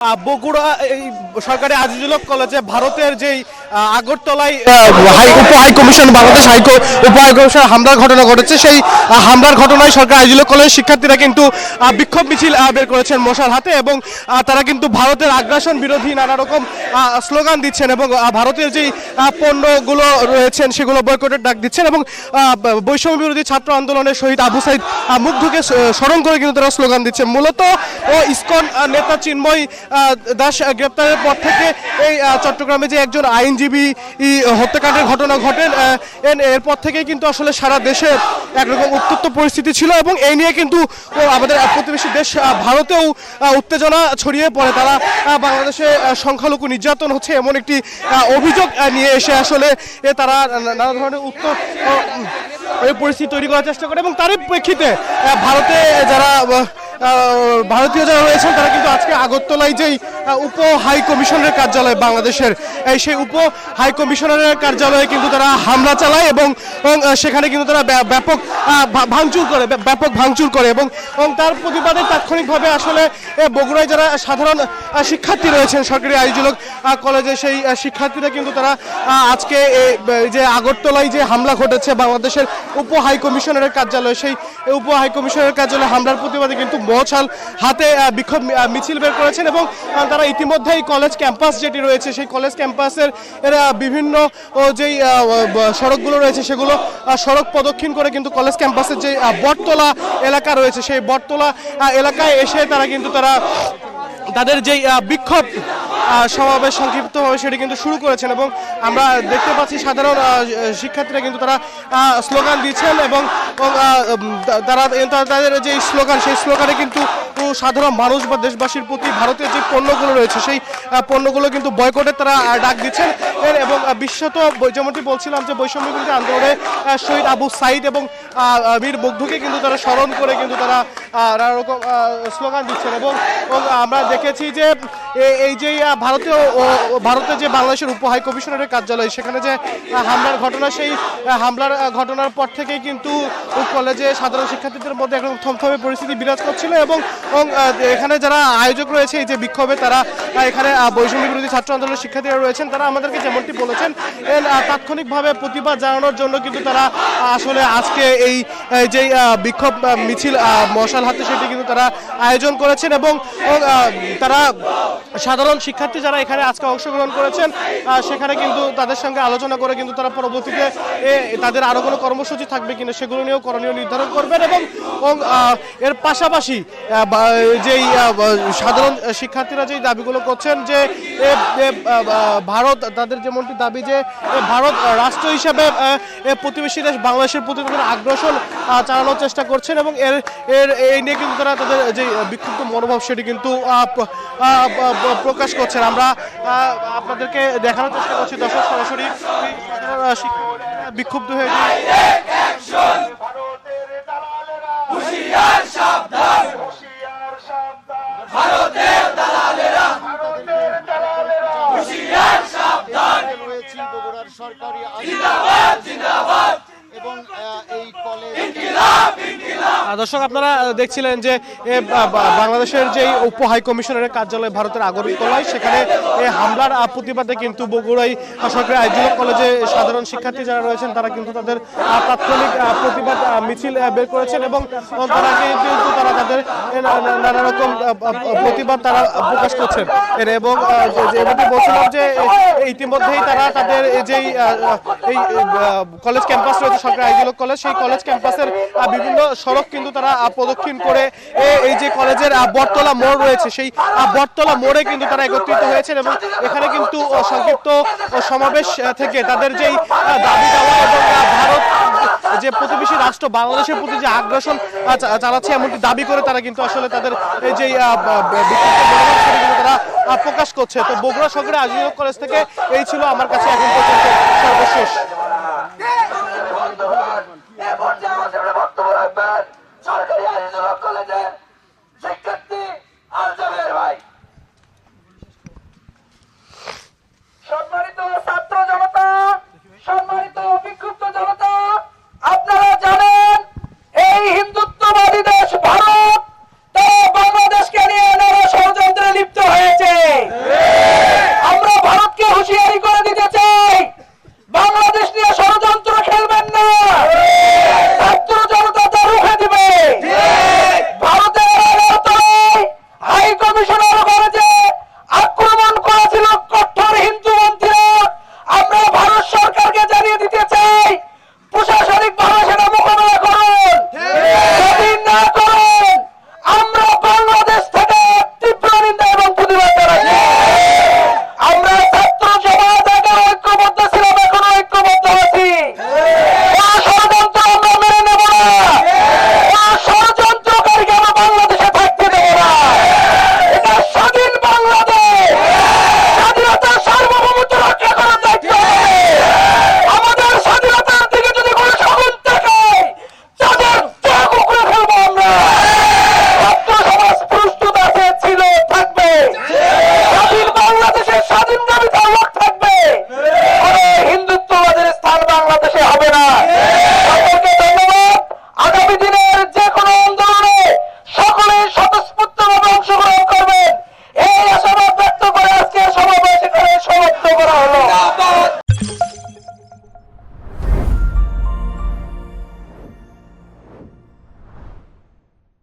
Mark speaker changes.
Speaker 1: বগুড়া এই সরকারি আজিজুল হক কলেজে ভারতের যেই আগরতলায় উপ হাই কমিশন বাংলাদেশ উপ হাই কমিশন হামলার ঘটনা ঘটেছে, সেই হামলার ঘটনায় সরকারি আজিজুল হক কলেজের শিক্ষার্থীরা কিন্তু বিক্ষোভ মিছিল বের করেছেন মশাল হাতে এবং তারা কিন্তু ভারতের আগ্রাসন বিরোধী নানা রকম স্লোগান দিচ্ছেন এবং ভারতের যেই পণ্যগুলো রয়েছেন সেগুলো বয়কটের ডাক দিচ্ছেন এবং বৈষম্য বিরোধী ছাত্র আন্দোলনের শহীদ আবু সাইদ মুগ্ধকে স্মরণ করে কিন্তু তারা স্লোগান দিচ্ছেন। মূলত ইসকন নেতা চিন্ময় দাস গ্রেপ্তারের পর থেকে এই চট্টগ্রামে যে একজন আইনজীবী হত্যাকাণ্ডের ঘটনা ঘটেন এরপর থেকেই কিন্তু আসলে সারা দেশে একরকম উত্তপ্ত পরিস্থিতি ছিল এবং এই নিয়ে কিন্তু আমাদের প্রতিবেশী দেশ ভারতেও উত্তেজনা ছড়িয়ে পড়ে। তারা বাংলাদেশে সংখ্যালঘু নির্যাতন হচ্ছে এমন একটি অভিযোগ নিয়ে এসে আসলে তারা নানা ধরনের পরিস্থিতি তৈরি করার চেষ্টা করে এবং তারই প্রেক্ষিতে ভারতে যারা ভারতীয় যারা রয়েছেন তারা কিন্তু আজকে আগরতলায় যেই উপ হাই কমিশনের কার্যালয় বাংলাদেশের সেই উপ হাই কমিশনারের কার্যালয়ে কিন্তু তারা হামলা চালায় এবং সেখানে কিন্তু তারা ব্যাপক ভাঙচুর করে এবং তার প্রতিবাদে তাৎক্ষণিকভাবে আসলে বগুড়ায় যারা সাধারণ শিক্ষার্থী রয়েছেন সরকারি আজিজুল হক কলেজে সেই শিক্ষার্থীরা কিন্তু তারা আজকে যে আগরতলায় যে হামলা ঘটেছে বাংলাদেশের উপ হাই কমিশনারের কার্যালয়, সেই উপ হাই কমিশনারের কার্যালয়ে হামলার প্রতিবাদে কিন্তু মশাল হাতে বিক্ষোভ মিছিল বের করেছেন এবং তারা ইতিমধ্যেই কলেজ ক্যাম্পাস যেটি রয়েছে সেই কলেজ ক্যাম্পাসের বিভিন্ন যেই সড়কগুলো রয়েছে সেগুলো সড়ক প্রদক্ষিণ করে কিন্তু কলেজ ক্যাম্পাসের যে বটতলা এলাকা রয়েছে সেই বটতলা এলাকায় এসে তারা কিন্তু তাদের যেই বিক্ষোভ সমাবেশ সংক্ষিপ্তভাবে সেটি কিন্তু শুরু করেছেন এবং আমরা দেখতে পাচ্ছি সাধারণ শিক্ষার্থীরা কিন্তু তারা স্লোগান দিচ্ছেন এবং তারা তাদের যে স্লোগান সেই স্লোগানে কিন্তু সাধারণ মানুষ বা দেশবাসীর প্রতি ভারতের যে পণ্যগুলো রয়েছে সেই পণ্যগুলো কিন্তু বয়কটের তারা ডাক দিচ্ছেন এবং বিশেষত যেমনটি বলছিলাম যে বৈষম্য বিরোধী আন্দোলনে শহীদ আবু সাইদ এবং বীর মুগ্ধকে কিন্তু তারা স্মরণ করে কিন্তু তারা নানা রকম স্লোগান দিচ্ছেন এবং আমরা দেখেছি যে এই যে ভারতের যে বাংলাদেশের উপ হাই কমিশনারের কার্যালয় সেখানে যে হামলার ঘটনা, সেই হামলার ঘটনার পর থেকেই কিন্তু কলেজে সাধারণ শিক্ষার্থীদের মধ্যে একরকম থমথমে পরিস্থিতি বিরাজ করছিল এবং এখানে যারা আয়োজক রয়েছে এই যে বিক্ষোভে তারা এখানে বৈষম্য বিরোধী ছাত্র আন্দোলনের শিক্ষার্থীরা রয়েছেন তারা আমাদেরকে যেমনটি বলেছেন তাৎক্ষণিকভাবে প্রতিবাদ জানানোর জন্য কিন্তু তারা আসলে আজকে এই যে বিক্ষোভ মিছিল মশাল হাতে সেটি কিন্তু তারা আয়োজন করেছেন এবং তারা সাধারণ শিক্ষার্থী যারা এখানে আজকে অংশগ্রহণ করেছেন সেখানে কিন্তু তাদের সঙ্গে আলোচনা করে কিন্তু তারা পরবর্তীতে তাদের আরো কোনো কর্মসূচি থাকবে কিনা সেগুলো নিয়েও করণীয় নির্ধারণ করবেন এবং এর পাশাপাশি যেই সাধারণ শিক্ষার্থীরা যেই দাবিগুলো করছেন যে ভারত তাদের যেমনটি দাবি যে ভারত রাষ্ট্র হিসাবে প্রতিবেশী দেশ বাংলাদেশের প্রতি তাদের আগ্রাসন চালানোর চেষ্টা করছেন এবং এই নিয়ে কিন্তু তারা তাদের যে বিক্ষুব্ধ মনোভাব সেটি কিন্তু প্রকাশ করছেন। আমরা আপনাদেরকে দেখানোর চেষ্টা করছি দর্শক সরাসরি বিক্ষুব্ধ হয়ে
Speaker 2: সরকারি এবং এই কলেজ
Speaker 1: দর্শক আপনারা দেখছিলেন যে বাংলাদেশের যে উপ হাই কমিশনারের কার্যালয় ভারতের আগরতলায় সেখানে হামলার প্রতিবাদে কিন্তু বগুড়াই সরকারি আজিজুল হক কলেজে সাধারণ শিক্ষার্থী যারা রয়েছেন তারা কিন্তু তাদের তাৎক্ষণিক প্রতিবাদ মিছিল বের করেছেন এবং তারা কিন্তু তারা তাদের নানা রকম প্রতিবাদ তারা প্রকাশ করছেন এবং যেমনটি বলছিলাম যে ইতিমধ্যেই তারা তাদের যেই এই কলেজ ক্যাম্পাস রয়েছে সরকারি আজিজুল হক কলেজ সেই কলেজ ক্যাম্পাসের বিভিন্ন সড়ক কিন্তু তারা প্রদক্ষিণ করে এই যে কলেজের বটতলা মোড় রয়েছে সেই বটতলা মোড়ে কিন্তু তারা একত্রিত হয়েছেন এবং এখানে কিন্তু সংক্ষিপ্ত সমাবেশ থেকে তাদের যেই দাবি দেওয়া এবং ভারত যে প্রতিবেশী রাষ্ট্র বাংলাদেশের প্রতি যে আগ্রাসন চালাচ্ছে এমনকি দাবি করে তারা কিন্তু আসলে তাদের যেই তারা প্রকাশ করছে। তো বগুড়া সরকারি আজিজুল হক কলেজ থেকে এই ছিল আমার কাছে এখন পর্যন্ত সর্বশেষ।
Speaker 3: সরকারি আজিজুল হক কলেজে